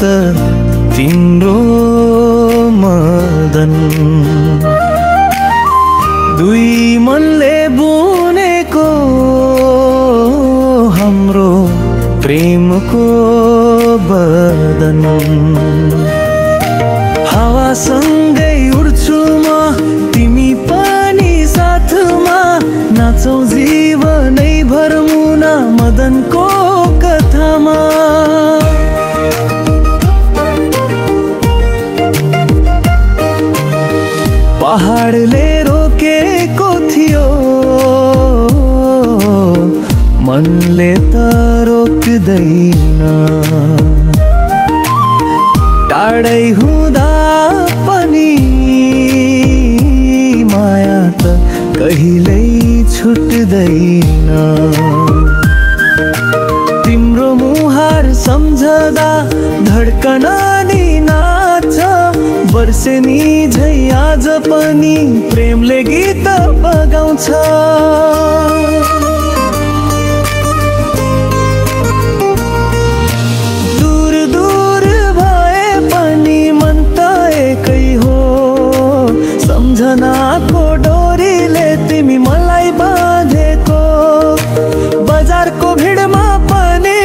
त तिम्रो मदन। दुई मनले बुनेको हाम्रो प्रेमको बदन। हावासँगै उड्छु म तिमी पनि साथमा, नाचौं जीवनै भर मुना मदनको कथामा। पहाडले रोकेको थियो मनले त रोक्दैन। टाढै हुँदा पनि माया त कहिल्यै छुट्दैन। तिम्रो मुहार सम्झदा धड्कन नि नाच्छ, वर्षेनी झै आज पनि प्रेमले गीत बगाउँछ। दूर दूर भए पनि मन त एकै हो, सम्झनाको डोरीले तिमी मलाई बाँधेको। बजारको भिडमा पनि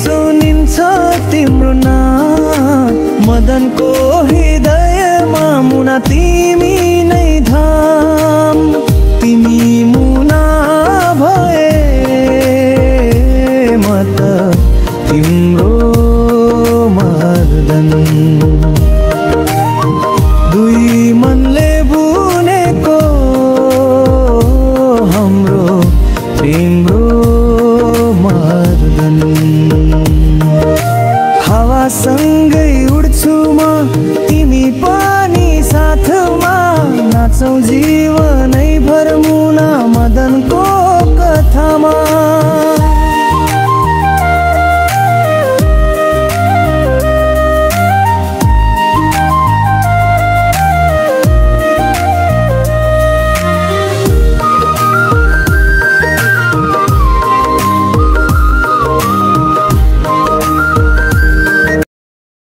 सुनिन्छ तिम्रो नाम, मदनको हृदयमा मुना तिमी नै धाम। तिमी मुना भए म त तिम्रो मदन। दुई मनले बुनेको हाम्रो तिम्रो मदन। हावासँगै उड्छु म तिमी पनि साथमा, नाचौं जीवनै भर मुना मदनको कथामा।